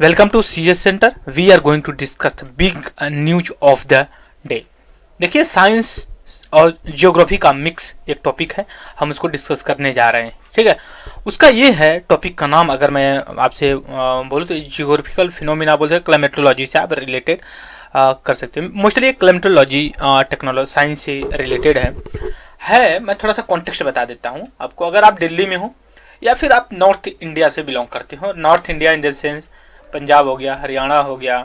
Welcome to CS center. We are going to discuss big news of the day. देखिए, science और geography का मिक्स एक topic है, हम उसको डिस्कस करने जा रहे हैं। ठीक है, उसका ये है, टॉपिक का नाम अगर मैं आपसे बोलूँ तो जियोग्राफिकल फिनोमिना बोलते हैं, क्लाइमेटोलॉजी से आप रिलेटेड कर सकते हैं। मोस्टली क्लाइमेटोलॉजी टेक्नोलॉजी साइंस से रिलेटेड है। मैं थोड़ा सा कॉन्टेक्स्ट बता देता हूँ आपको। अगर आप दिल्ली में हो या फिर आप नॉर्थ इंडिया से बिलोंग करते हो, north India in the sense Punjab हो गया, हरियाणा हो गया,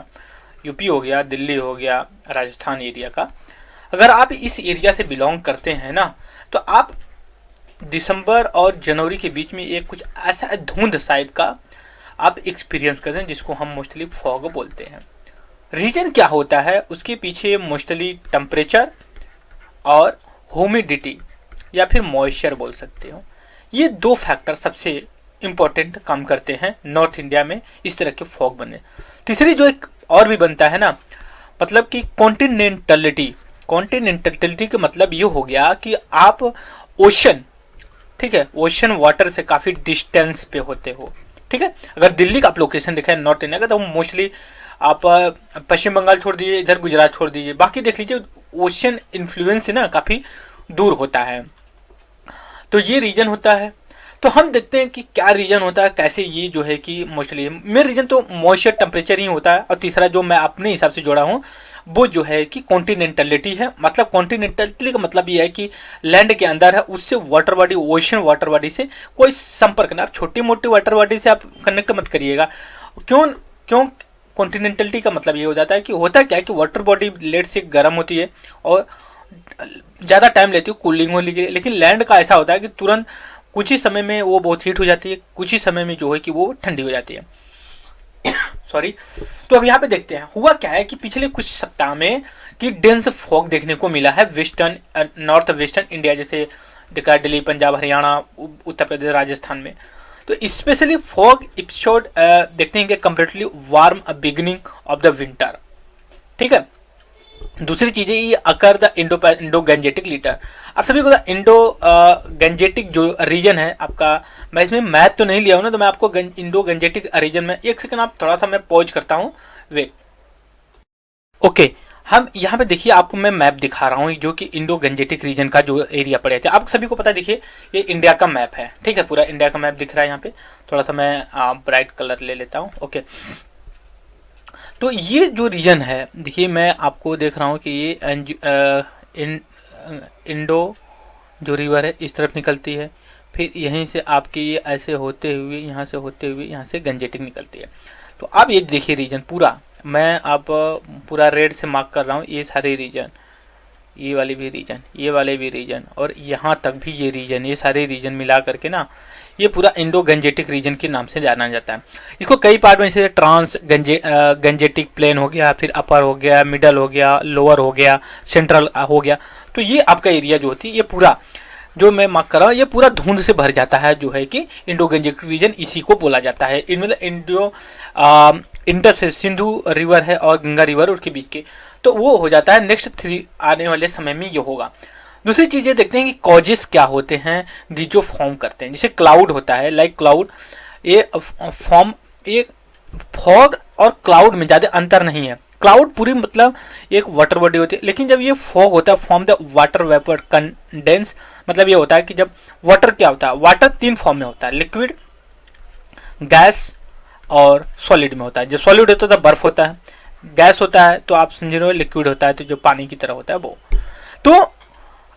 यूपी हो गया, दिल्ली हो गया, राजस्थान एरिया का, अगर आप इस एरिया से बिलोंग करते हैं ना, तो आप दिसंबर और जनवरी के बीच में एक कुछ ऐसा धुंध टाइप का आप एक्सपीरियंस करते हैं जिसको हम मोस्टली फॉग बोलते हैं। रीजन क्या होता है उसके पीछे? मोस्टली टेम्परेचर और ह्यूमिडिटी या फिर मॉइस्चर बोल सकते हो। ये दो फैक्टर सबसे इम्पोर्टेंट काम करते हैं नॉर्थ इंडिया में इस तरह के फॉग बनने। तीसरी जो एक और भी बनता है ना, मतलब कि कॉन्टिनेंटलिटी। कॉन्टिनेंटलिटी का मतलब ये हो गया कि आप ओशन, ठीक है, ओशन वाटर से काफ़ी डिस्टेंस पे होते हो। ठीक है, अगर दिल्ली का आप लोकेशन देखें नॉर्थ इंडिया का, तो मोस्टली आप पश्चिम बंगाल छोड़ दीजिए, इधर गुजरात छोड़ दीजिए, बाकी देख लीजिए ओशन इन्फ्लुएंस से ना काफ़ी दूर होता है। तो ये रीजन होता है। तो हम देखते हैं कि क्या रीजन होता है, कैसे ये जो है कि मोस्टली मेन रीजन तो मॉइस्चर टेम्परेचर ही होता है। और तीसरा जो मैं अपने हिसाब से जोड़ा हूँ वो जो है कि कॉन्टिनेंटलिटी है। मतलब कॉन्टिनेंटलिटी का मतलब ये है कि लैंड के अंदर है, उससे water body, ocean water body से कोई संपर्क नहीं। आप छोटी मोटी वाटर बॉडी से आप कनेक्ट मत करिएगा। क्यों क्यों कॉन्टिनेंटलिटी का मतलब ये हो जाता है कि होता क्या है कि वाटर बॉडी लेट से गर्म होती है और ज़्यादा टाइम लेती है कूलिंग होने के लिए, लेकिन लैंड का ऐसा होता है कि तुरंत कुछ ही समय में वो बहुत हीट हो जाती है, कुछ ही समय में जो है कि वो ठंडी हो जाती है। सॉरी। तो अब यहाँ पे देखते हैं हुआ क्या है कि पिछले कुछ सप्ताह में कि डेंस फॉग देखने को मिला है वेस्टर्न, नॉर्थ वेस्टर्न इंडिया, जैसे देखा दिल्ली, पंजाब, हरियाणा, उत्तर प्रदेश, राजस्थान में। तो स्पेशली फॉग एपिसोड देखते हैं कि completely warm beginning of the winter. ठीक है। दूसरी चीज़ है ये अकर द इंडो गंजेटिक लीटर। आप सभी को इंडो गंजेटिक जो रीजन है आपका, मैं इसमें मैथ तो नहीं लिया हूँ ना, तो मैं आपको इंडो गंजेटिक रीजन में एक सेकंड आप थोड़ा सा मैं पॉज करता हूँ, वेट। ओके, हम यहाँ पे देखिए आपको मैं मैप दिखा रहा हूँ जो कि इंडो गंजेटिक रीजन का जो एरिया पड़े थे। आप सभी को पता, देखिए ये इंडिया का मैप है। ठीक है, पूरा इंडिया का मैप दिख रहा है यहाँ पे। थोड़ा सा मैं ब्राइट कलर ले लेता हूँ। ओके, तो ये जो रीजन है, देखिए मैं आपको देख रहा हूँ कि ये इंडो जो रिवर है इस तरफ निकलती है, फिर यहीं से आपकी ये ऐसे होते हुए यहाँ से होते हुए यहाँ से गंजेटिक निकलती है। तो आप ये देखिए रीजन पूरा, मैं आप पूरा रेड से मार्क कर रहा हूँ, ये सारे रीजन, ये वाले भी रीजन, ये वाले भी रीजन, और यहाँ तक भी ये रीजन, ये सारे रीजन मिला करके ना ये पूरा इंडो गंजेटिक रीजन के नाम से जाना जाता है। इसको कई पार्ट में, जैसे ट्रांस गंजेटिक प्लेन हो गया, फिर अपर हो गया, मिडल हो गया, लोअर हो गया, सेंट्रल हो गया। तो ये आपका एरिया जो होती है, ये पूरा जो मैं मार्क कर रहा हूँ, ये पूरा धुंध से भर जाता है, जो है कि इंडो गंजेटिक रीजन इसी को बोला जाता है। इनमें इंडो इंडस सिंधु रिवर है और गंगा रिवर उसके बीच के, तो वो हो जाता है। नेक्स्ट 3 आने वाले समय में ये होगा। दूसरी चीज़ें देखते हैं कि कॉजेस क्या होते हैं जो फॉर्म करते हैं। जैसे क्लाउड होता है, लाइक क्लाउड, ये फॉर्म, ये फॉग और क्लाउड में ज़्यादा अंतर नहीं है। क्लाउड पूरी मतलब एक वाटर बॉडी होती है, लेकिन जब ये फॉग होता है, form the water vapour condense, मतलब ये होता है कि जब वाटर क्या होता है, वाटर 3 फॉर्म में होता है, लिक्विड, गैस और सॉलिड में होता है। जो सॉलिड होता है तो बर्फ होता है, गैस होता है तो आप समझ रहे हो, लिक्विड होता है तो जो पानी की तरह होता है वो। तो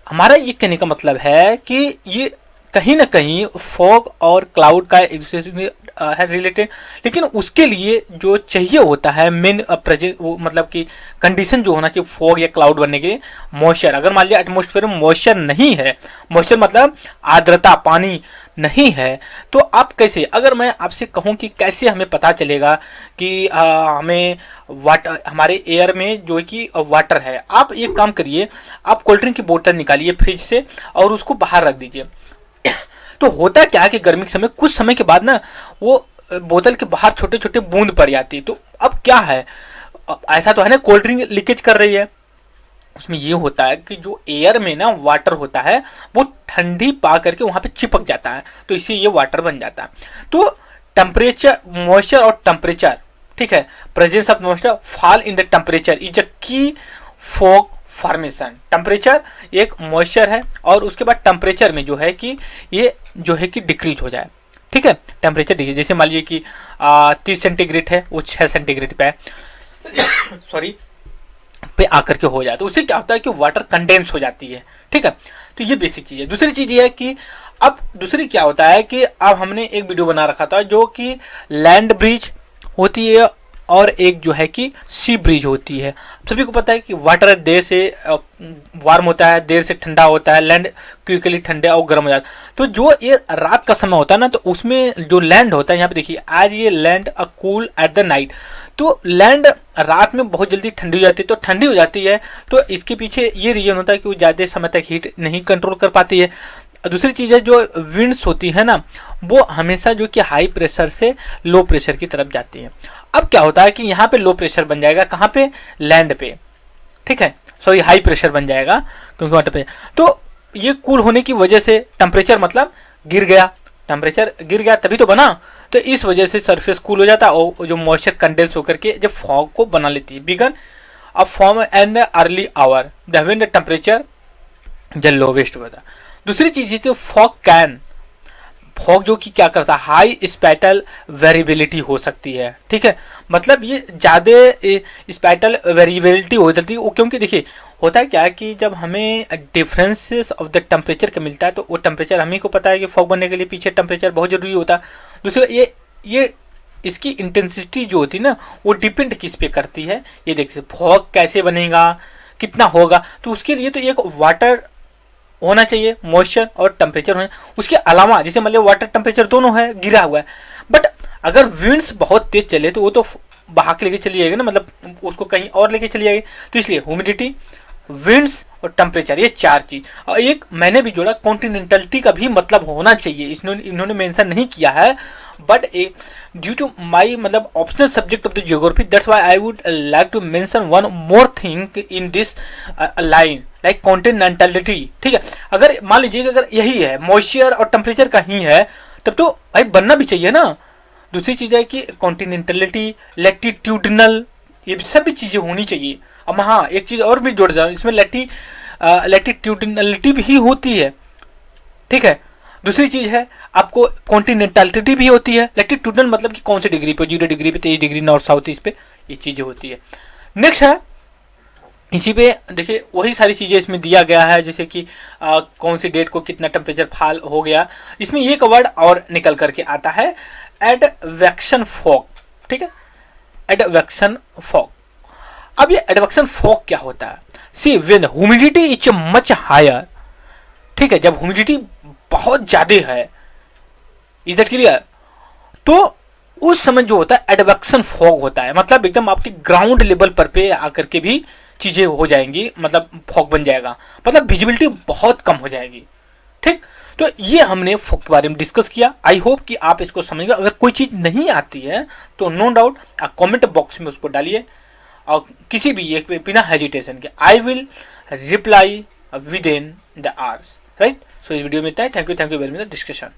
हमारा ये कहने का मतलब है कि ये कहीं ना कहीं फॉग और क्लाउड का एक दूसरे से है रिलेटेड, लेकिन उसके लिए जो चाहिए होता है मेन प्रेजेंट, वो मतलब कि कंडीशन जो होना चाहिए फॉग या क्लाउड बनने के लिए, मॉइस्चर। अगर मान लिया एटमॉस्फेयर में मॉइस्चर नहीं है, मॉइस्चर मतलब आर्द्रता, पानी नहीं है, तो आप कैसे, अगर मैं आपसे कहूं कि कैसे हमें पता चलेगा कि हमें वाटर, हमारे एयर में जो है कि वाटर है, आप एक काम करिए, आप कोल्ड ड्रिंक की बोतल निकालिए फ्रिज से और उसको बाहर रख दीजिए। तो होता क्या है कि गर्मी के समय, कुछ समय के बाद ना वो बोतल के बाहर छोटे छोटे बूंद पड़ जाती है। तो अब क्या है, ऐसा तो है ना कोल्ड ड्रिंक लीकेज कर रही है, उसमें ये होता है कि जो एयर में ना वाटर होता है वो ठंडी पा करके वहां पे चिपक जाता है, तो इससे ये वाटर बन जाता है। तो टेम्परेचर, मॉइस्चर और टेम्परेचर ठीक है, presence of moisture, fall in the temperature is a की फॉग फॉर्मेशन। टेम्परेचर एक मॉइस्चर है और उसके बाद टेम्परेचर में जो है कि ये जो है कि डिक्रीज हो जाए, ठीक है, टेम्परेचर डिक्रीज। जैसे मान लीजिए कि 30 सेंटीग्रेड है, वो 6 सेंटीग्रेड पे है सॉरी पे आकर के हो जाए, तो उससे क्या होता है कि वाटर कंडेंस हो जाती है, ठीक है। तो ये बेसिक चीज है। दूसरी चीज ये है कि अब दूसरी क्या होता है कि अब हमने एक वीडियो बना रखा था जो कि लैंड ब्रिज होती है और एक जो है कि सी ब्रिज होती है। सभी को पता है कि वाटर देर से वार्म होता है, देर से ठंडा होता है, लैंड क्विकली ठंडा और गर्म हो जाता है। तो जो ये रात का समय होता है ना, तो उसमें जो लैंड होता है, यहाँ पे देखिए आज ये land a cool at the night, तो लैंड रात में बहुत जल्दी ठंडी हो जाती है। तो ठंडी हो जाती है तो इसके पीछे ये रीजन होता है कि वो ज़्यादा समय तक हीट नहीं कंट्रोल कर पाती है। दूसरी चीज़ है जो विंड्स होती है ना, वो हमेशा जो कि हाई प्रेशर से लो प्रेशर की तरफ जाती है। अब क्या होता है कि यहाँ पे लो प्रेशर बन जाएगा, कहाँ पे, लैंड पे, ठीक है, सॉरी हाई प्रेशर बन जाएगा क्योंकि वाटर पे। तो ये कूल होने की वजह से टेम्परेचर मतलब गिर गया, टेम्परेचर गिर गया तभी तो बना। तो इस वजह से सरफेस कूल हो जाता है और जो मॉइस्चर कंडेंस होकर के जब फॉग को बना लेती है। बिगन अब form an early hour the when the temperature the lowest होता है। दूसरी चीज है तो फॉग जो कि क्या करता है, हाई स्पैटल वेरिएबिलिटी हो सकती है, ठीक है, मतलब ये ज़्यादा स्पैटल वेरिएबिलिटी हो जाती है वो, क्योंकि देखिए होता है क्या कि जब हमें डिफरेंसेस ऑफ द टेम्परेचर का मिलता है तो वो टेम्परेचर हमें को पता है कि फॉग बनने के लिए पीछे टेम्परेचर बहुत जरूरी होता है। दूसरा ये इसकी इंटेंसिटी जो होती है ना, वो डिपेंड किस पे करती है, ये देखिए फॉग कैसे बनेगा, कितना होगा, तो उसके लिए तो एक वाटर होना चाहिए, मॉइस्चर और टेम्परेचर होना। उसके अलावा जैसे मान लो वाटर टेम्परेचर दोनों है, गिरा हुआ है, बट अगर विंड्स बहुत तेज चले तो वो तो बहा के लेके चली जाएगी ना, मतलब उसको कहीं और लेके चली जाएगी। तो इसलिए ह्यूमिडिटी, विंड्स और टेम्परेचर, ये चार चीज। और एक मैंने भी जोड़ा कॉन्टिनेंटलिटी का भी मतलब होना चाहिए, इन्होंने मेंशन नहीं किया है, बट ड्यू टू माई मतलब optional subject of the geography, that's why I would like to mention one more thing in this line, like continentality, ठीक है। अगर मान लीजिए अगर यही है, मॉइस्चर और टेम्परेचर का ही है, तब तो भाई बनना भी चाहिए ना। दूसरी चीज है कि कॉन्टिनेंटलिटी, लैटिट्यूडनल, ये सब भी चीजें होनी चाहिए। अब हाँ एक चीज और भी जोड़ जाओ, इसमें लैटिट्यूडनलिटी भी होती है, ठीक है। दूसरी चीज है आपको कॉन्टिनेंटलिटी भी होती है, लैटिट्यूडनल मतलब कि कौन सी डिग्री पे, 0 डिग्री पे, 23 डिग्री नॉर्थ साउथ ईस्ट पे, ये चीजें होती है। नेक्स्ट है इसी पे देखिए वही सारी चीजें इसमें दिया गया है, जैसे कि कौन सी डेट को कितना टेम्परेचर फॉल हो गया। इसमें एक वर्ड और निकल करके आता है, एडवेक्शन फॉग, ठीक है, एडवेक्शन फॉग। अब ये एडवेक्शन फॉग क्या होता है, see when humidity is much higher, ठीक है, जब ह्यूमिडिटी बहुत ज्यादा है, इज दैट क्लियर, तो उस समय जो होता है एडवेक्शन फॉग होता है, मतलब एकदम आपके ग्राउंड लेवल पर पे आकर के भी चीजें हो जाएंगी, मतलब फॉग बन जाएगा, मतलब विजिबिलिटी बहुत कम हो जाएगी, ठीक। तो ये हमने फॉग के बारे में डिस्कस किया। आई होप कि आप इसको समझ गए। अगर कोई चीज नहीं आती है तो नो डाउट आप कमेंट बॉक्स में उसको डालिए और किसी भी एक पे बिना हेजिटेशन के I will reply within the hours, right. So इस वीडियो में इतना ही। Thank you very much discussion.